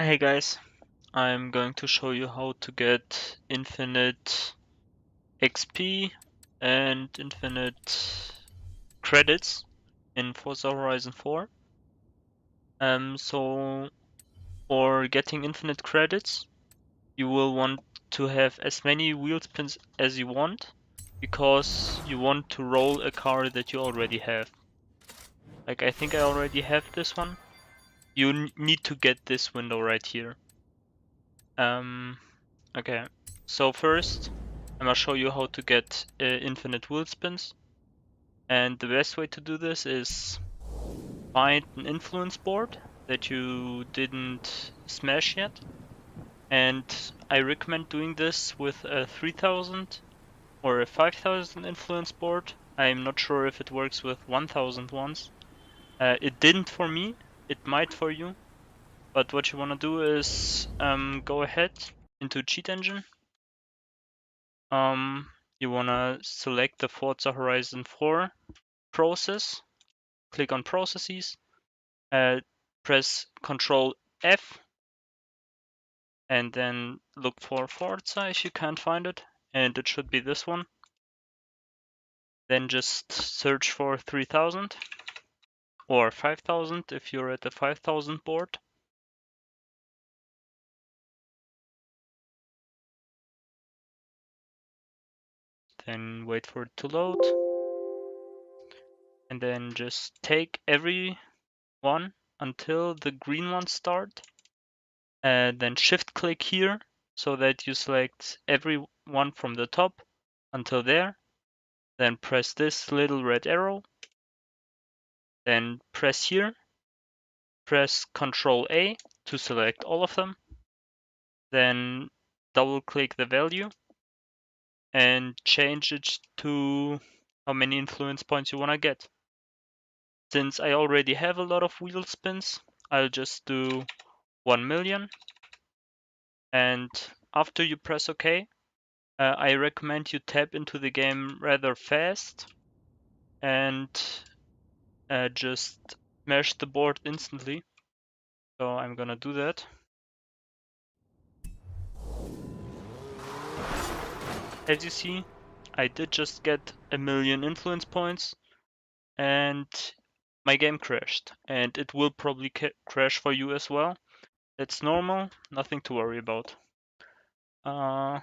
Hey guys, I'm going to show you how to get infinite XP and infinite credits in Forza Horizon 4. So for getting infinite credits, you will want to have as many wheel spins as you want because you want to roll a car that you already have. Like I think I already have this one. You need to get this window right here. Okay, so first I'm gonna show you how to get infinite wheel spins, and the best way to do this is find an influence board that you didn't smash yet, and I recommend doing this with a 3000 or a 5000 influence board. I'm not sure if it works with 1000 ones. It didn't for me, it might for you, but what you want to do is go ahead into Cheat Engine. You wanna select the Forza Horizon 4 process, click on processes, press Control F, and then look for Forza if you can't find it, and it should be this one. Then just search for 3000 or 5000 if you're at the 5000 board. Then wait for it to load, and then just take every one until the green ones start. Then shift click here so that you select every one from the top until there. Then press this little red arrow. Then press here. Press Ctrl A to select all of them. Then double click the value and change it to how many influence points you want to get. Since I already have a lot of wheel spins, I'll just do 1 million. And after you press OK, I recommend you tap into the game rather fast and just smash the board instantly. So I'm gonna do that. As you see, I did just get 1 million influence points and my game crashed, and it will probably crash for you as well. That's normal, nothing to worry about. I'll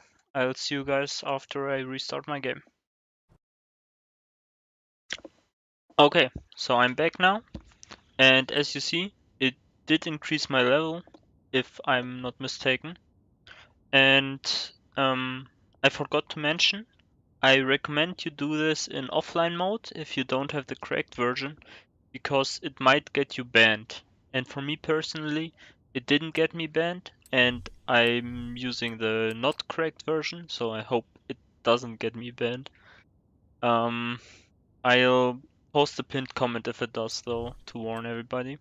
see you guys after I restart my game. Okay, so I'm back now, and as you see, it did increase my level, if I'm not mistaken. And I forgot to mention, I recommend you do this in offline mode if you don't have the correct version, because it might get you banned. And for me personally, it didn't get me banned, and I'm using the not correct version, so I hope it doesn't get me banned. I'll post a pinned comment if it does, though, to warn everybody.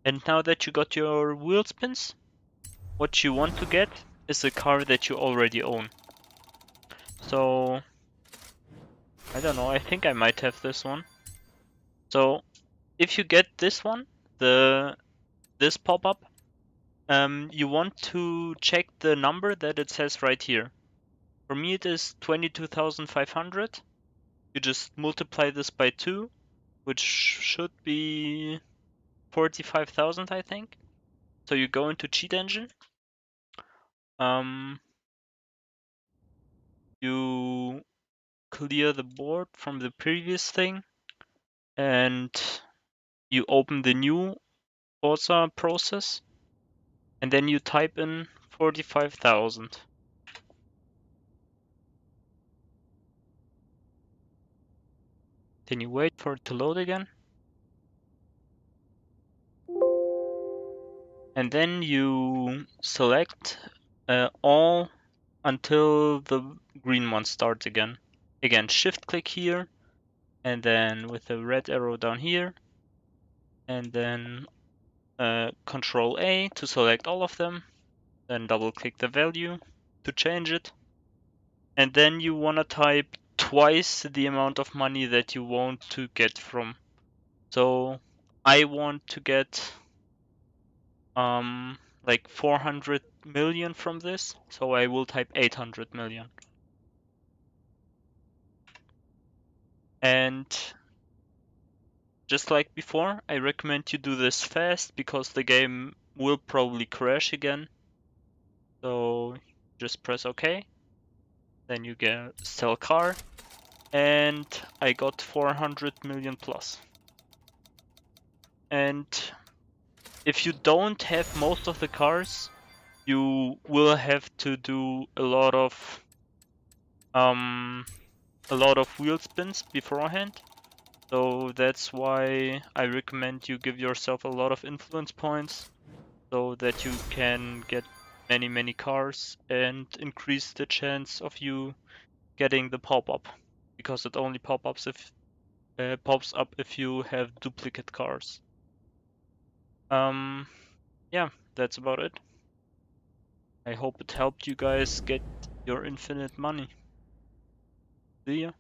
And now that you got your wheel spins, what you want to get is a car that you already own. So, I don't know, I think I might have this one. So, if you get this one, this pop-up, you want to check the number that it says right here. For me it is 22,500. You just multiply this by 2, which should be 45,000, I think. So you go into Cheat Engine. You clear the board from the previous thing, and you open the new Forza process, and then you type in 45,000. Then you wait for it to load again. And then you select all until the green one starts again. Again, shift click here, and then with the red arrow down here, and then Control A to select all of them, then double click the value to change it. And then you want to type twice the amount of money that you want to get from. So I want to get like 400 million from this, so I will type 800 million. And just like before, I recommend you do this fast because the game will probably crash again. So just press OK. Then you get sell car. And I got 400 million plus. And if you don't have most of the cars, you will have to do a lot of wheel spins beforehand. So that's why I recommend you give yourself a lot of influence points so that you can get many cars and increase the chance of you getting the pop-up, because it only pops up if you have duplicate cars. Yeah, that's about it. I hope it helped you guys get your infinite money. See ya.